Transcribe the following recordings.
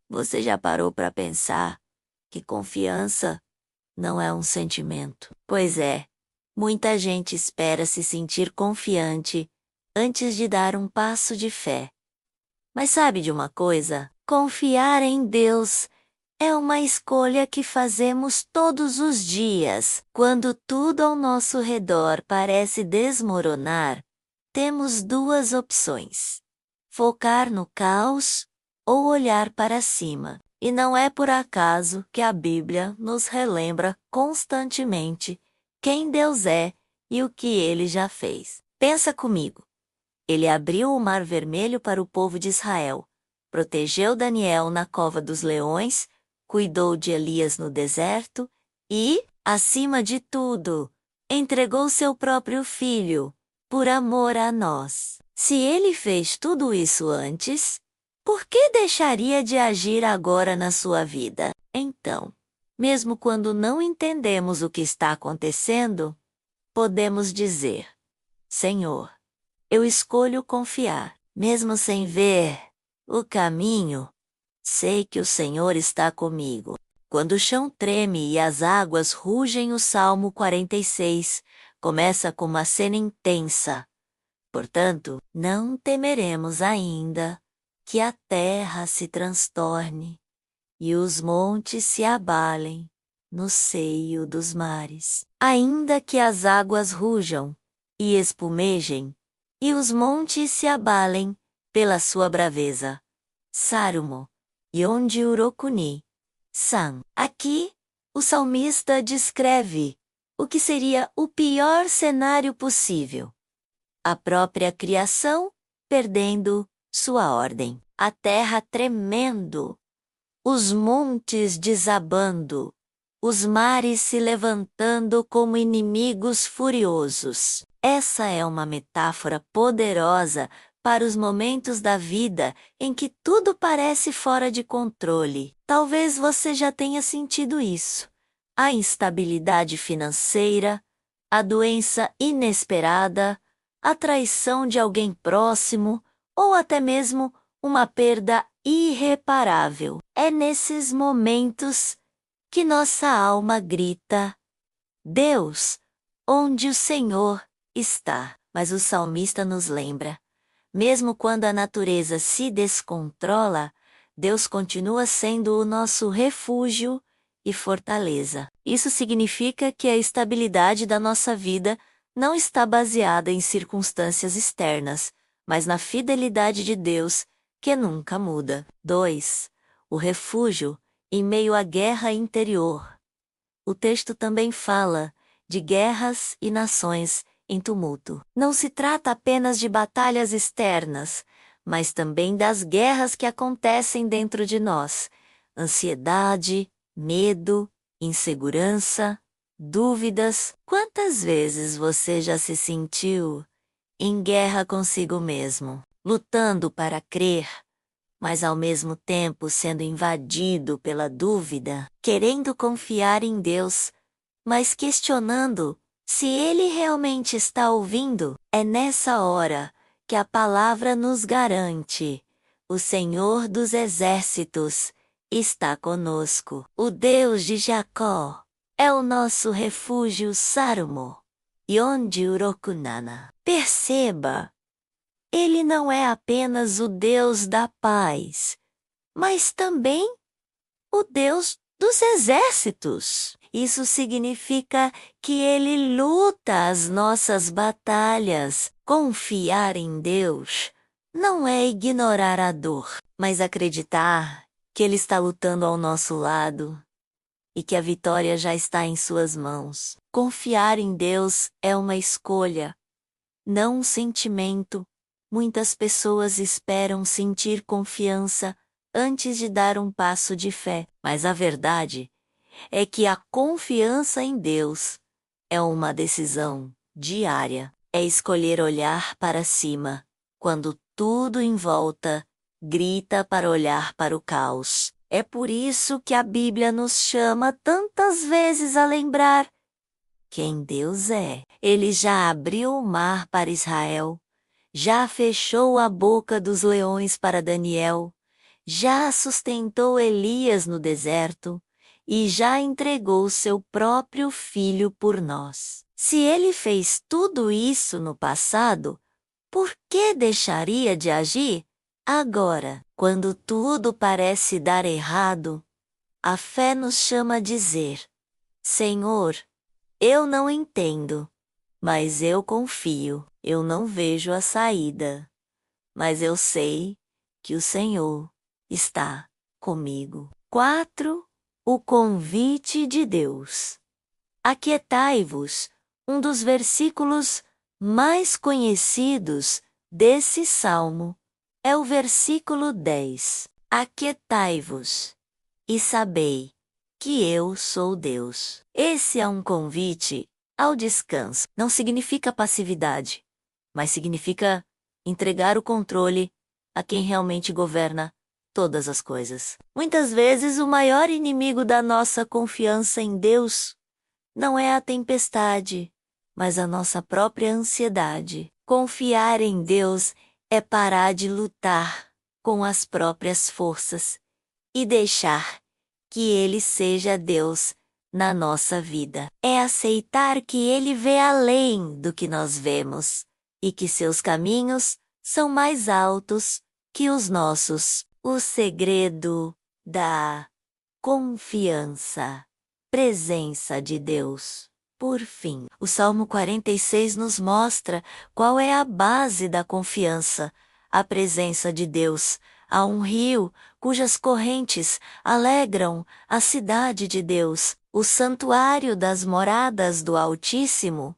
Você já parou para pensar que confiança não é um sentimento? Pois é, muita gente espera se sentir confiante antes de dar um passo de fé. Mas sabe de uma coisa? Confiar em Deus é uma escolha que fazemos todos os dias. Quando tudo ao nosso redor parece desmoronar, temos duas opções: focar no caos ou olhar para cima. E não é por acaso que a Bíblia nos relembra constantemente quem Deus é e o que Ele já fez. Pensa comigo. Ele abriu o Mar Vermelho para o povo de Israel, protegeu Daniel na cova dos leões, cuidou de Elias no deserto e, acima de tudo, entregou seu próprio filho, por amor a nós. Se ele fez tudo isso antes, por que deixaria de agir agora na sua vida? Então, mesmo quando não entendemos o que está acontecendo, podemos dizer: Senhor, eu escolho confiar, mesmo sem ver o caminho. Sei que o Senhor está comigo. Quando o chão treme e as águas rugem, o Salmo 46 começa com uma cena intensa. Portanto, não temeremos ainda que a terra se transtorne e os montes se abalem no seio dos mares. Ainda que as águas rujam e espumejem, e os montes se abalem pela sua braveza. Sarumo, Yonji Urokuni, San. Aqui, o salmista descreve o que seria o pior cenário possível: a própria criação perdendo sua ordem, a terra tremendo, os montes desabando, os mares se levantando como inimigos furiosos. Essa é uma metáfora poderosa para os momentos da vida em que tudo parece fora de controle. Talvez você já tenha sentido isso. A instabilidade financeira, a doença inesperada, a traição de alguém próximo ou até mesmo uma perda irreparável. É nesses momentos que nossa alma grita: Deus, onde o Senhor está? Mas o salmista nos lembra: mesmo quando a natureza se descontrola, Deus continua sendo o nosso refúgio e fortaleza. Isso significa que a estabilidade da nossa vida não está baseada em circunstâncias externas, mas na fidelidade de Deus, que nunca muda. 2. O refúgio em meio à guerra interior. O texto também fala de guerras e nações em tumulto. Não se trata apenas de batalhas externas, mas também das guerras que acontecem dentro de nós: ansiedade, medo, insegurança, dúvidas. Quantas vezes você já se sentiu em guerra consigo mesmo, lutando para crer, mas ao mesmo tempo sendo invadido pela dúvida, querendo confiar em Deus, mas questionando se Ele realmente está ouvindo? É nessa hora que a palavra nos garante: o Senhor dos Exércitos está conosco. O Deus de Jacó é o nosso refúgio. Sarumo, Yonji Urokunana. Perceba, Ele não é apenas o Deus da paz, mas também o Deus dos exércitos. Isso significa que Ele luta as nossas batalhas. Confiar em Deus não é ignorar a dor, mas acreditar que Ele está lutando ao nosso lado e que a vitória já está em Suas mãos. Confiar em Deus é uma escolha, não um sentimento. Muitas pessoas esperam sentir confiança antes de dar um passo de fé, mas a verdade é que a confiança em Deus é uma decisão diária. É escolher olhar para cima, quando tudo em volta grita para olhar para o caos. É por isso que a Bíblia nos chama tantas vezes a lembrar quem Deus é. Ele já abriu o mar para Israel, já fechou a boca dos leões para Daniel, já sustentou Elias no deserto e já entregou seu próprio filho por nós. Se ele fez tudo isso no passado, por que deixaria de agir agora? Quando tudo parece dar errado, a fé nos chama a dizer: Senhor, eu não entendo, mas eu confio. Eu não vejo a saída, mas eu sei que o Senhor está comigo. 4. O convite de Deus. Aquietai-vos, um dos versículos mais conhecidos desse salmo, é o versículo 10. Aquietai-vos e sabei que eu sou Deus. Esse é um convite ao descanso. Não significa passividade, mas significa entregar o controle a quem realmente governa todas as coisas. Muitas vezes, o maior inimigo da nossa confiança em Deus não é a tempestade, mas a nossa própria ansiedade. Confiar em Deus é parar de lutar com as próprias forças e deixar que Ele seja Deus na nossa vida. É aceitar que Ele vê além do que nós vemos e que seus caminhos são mais altos que os nossos. O segredo da confiança. Presença de Deus. Por fim, o Salmo 46 nos mostra qual é a base da confiança, a presença de Deus. Há um rio cujas correntes alegram a cidade de Deus, o santuário das moradas do Altíssimo.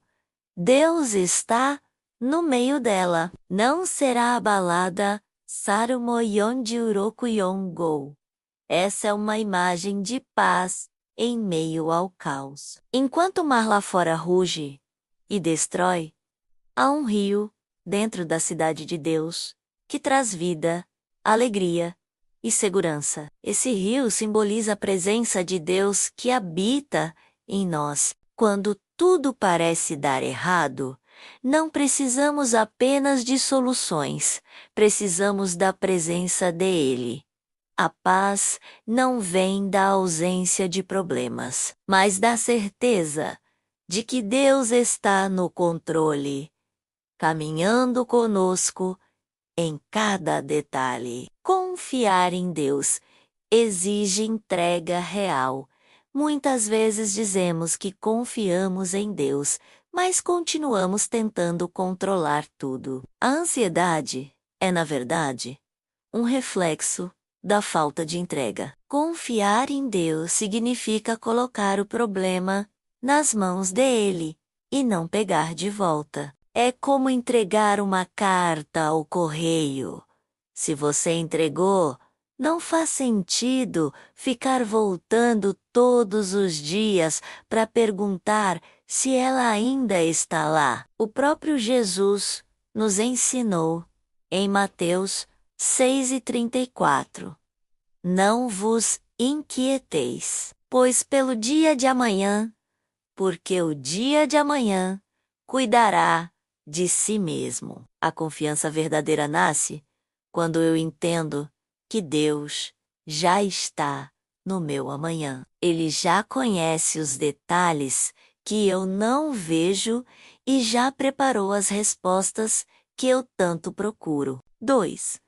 Deus está no meio dela. Não será abalada. Sarumo Yonji Uroku Yongo. Essa é uma imagem de paz em meio ao caos. Enquanto o mar lá fora ruge e destrói, há um rio dentro da cidade de Deus que traz vida, alegria e segurança. Esse rio simboliza a presença de Deus que habita em nós. Quando tudo parece dar errado, não precisamos apenas de soluções, precisamos da presença dele. A paz não vem da ausência de problemas, mas da certeza de que Deus está no controle, caminhando conosco em cada detalhe. Confiar em Deus exige entrega real. Muitas vezes dizemos que confiamos em Deus, mas continuamos tentando controlar tudo. A ansiedade é, na verdade, um reflexo da falta de entrega. Confiar em Deus significa colocar o problema nas mãos dele e não pegar de volta. É como entregar uma carta ao correio. Se você entregou, não faz sentido ficar voltando todos os dias para perguntar se ela ainda está lá. O próprio Jesus nos ensinou, em Mateus 6:34. Não vos inquieteis, pois pelo dia de amanhã, porque o dia de amanhã cuidará de si mesmo. A confiança verdadeira nasce quando eu entendo que Deus já está no meu amanhã. Ele já conhece os detalhes que eu não vejo e já preparou as respostas que eu tanto procuro. 2.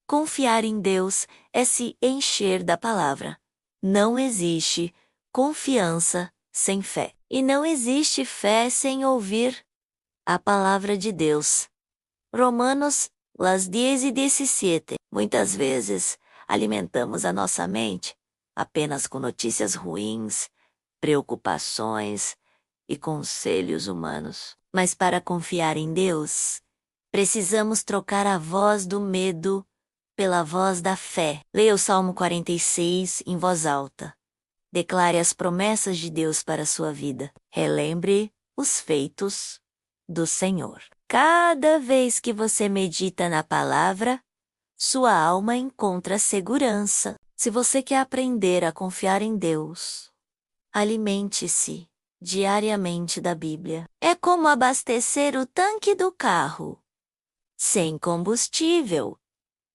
Confiar em Deus é se encher da palavra. Não existe confiança sem fé. E não existe fé sem ouvir a palavra de Deus. Romanos, las 10:17. Muitas vezes alimentamos a nossa mente apenas com notícias ruins, preocupações e conselhos humanos. Mas para confiar em Deus, precisamos trocar a voz do medo pela voz da fé. Leia o Salmo 46 em voz alta. Declare as promessas de Deus para a sua vida. Relembre os feitos do Senhor. Cada vez que você medita na palavra, sua alma encontra segurança. Se você quer aprender a confiar em Deus, alimente-se diariamente da Bíblia. É como abastecer o tanque do carro. Sem combustível,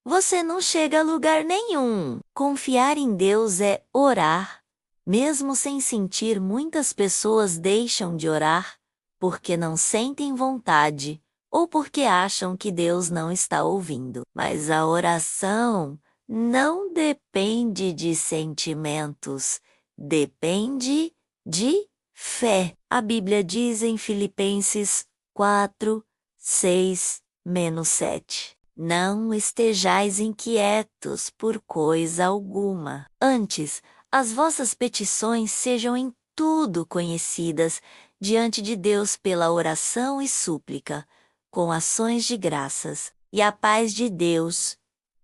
você não chega a lugar nenhum. Confiar em Deus é orar. Mesmo sem sentir, muitas pessoas deixam de orar porque não sentem vontade ou porque acham que Deus não está ouvindo. Mas a oração não depende de sentimentos, depende de fé. A Bíblia diz em Filipenses 4, 6-7: Não estejais inquietos por coisa alguma. Antes, as vossas petições sejam em tudo conhecidas diante de Deus pela oração e súplica, com ações de graças, e a paz de Deus,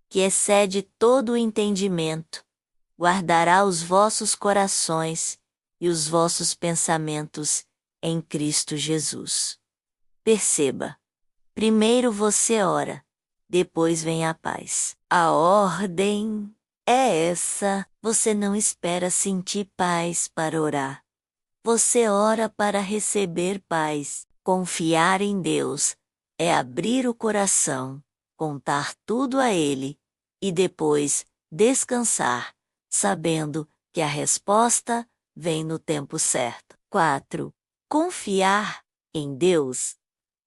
que excede todo o entendimento, guardará os vossos corações e os vossos pensamentos em Cristo Jesus. Perceba, primeiro você ora, depois vem a paz. A ordem é essa. Você não espera sentir paz para orar. Você ora para receber paz. Confiar em Deus é abrir o coração, contar tudo a Ele e depois descansar, sabendo que a resposta vem no tempo certo. 4. Confiar em Deus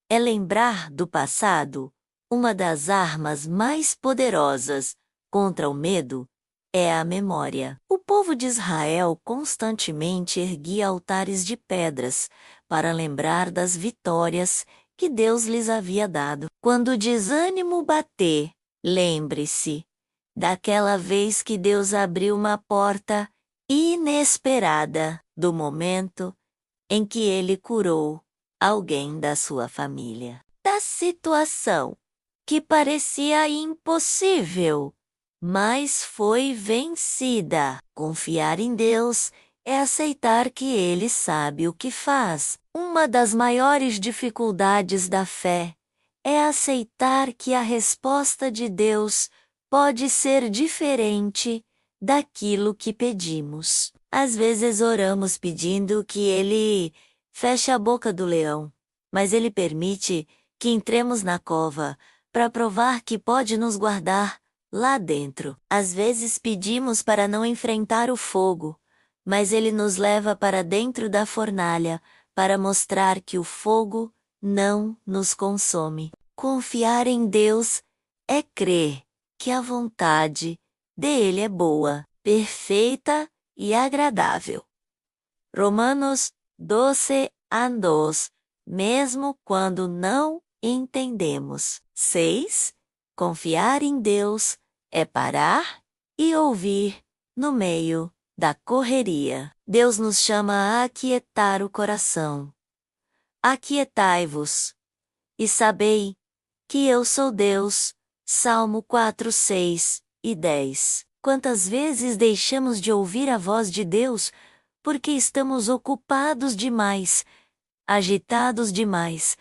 é lembrar do passado. Uma das armas mais poderosas contra o medo é a memória. O povo de Israel constantemente erguia altares de pedras para lembrar das vitórias que Deus lhes havia dado. Quando o desânimo bater, lembre-se daquela vez que Deus abriu uma porta inesperada, do momento em que Ele curou alguém da sua família, da situação que parecia impossível, mas foi vencida. Confiar em Deus é aceitar que Ele sabe o que faz. Uma das maiores dificuldades da fé é aceitar que a resposta de Deus pode ser diferente daquilo que pedimos. Às vezes oramos pedindo que Ele feche a boca do leão, mas Ele permite que entremos na cova para provar que pode nos guardar lá dentro. Às vezes pedimos para não enfrentar o fogo, mas Ele nos leva para dentro da fornalha para mostrar que o fogo não nos consome. Confiar em Deus é crer que a vontade dele é boa, perfeita e agradável. Romanos 12:2, mesmo quando não entendemos. 6. Confiar em Deus é parar e ouvir no meio da correria. Deus nos chama a aquietar o coração. Aquietai-vos e sabei que eu sou Deus. Salmo 4, 6 e 10. Quantas vezes deixamos de ouvir a voz de Deus porque estamos ocupados demais, agitados demais,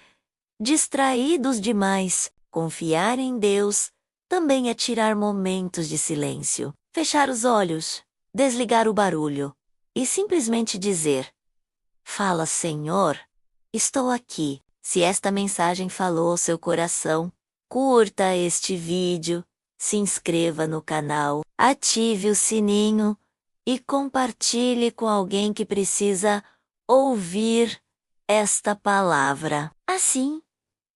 distraídos demais? Confiar em Deus também é tirar momentos de silêncio, fechar os olhos, desligar o barulho e simplesmente dizer: Fala, Senhor, estou aqui. Se esta mensagem falou ao seu coração, curta este vídeo, se inscreva no canal, ative o sininho e compartilhe com alguém que precisa ouvir esta palavra. Assim,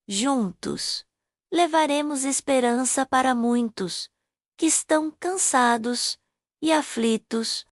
juntos, levaremos esperança para muitos que estão cansados e aflitos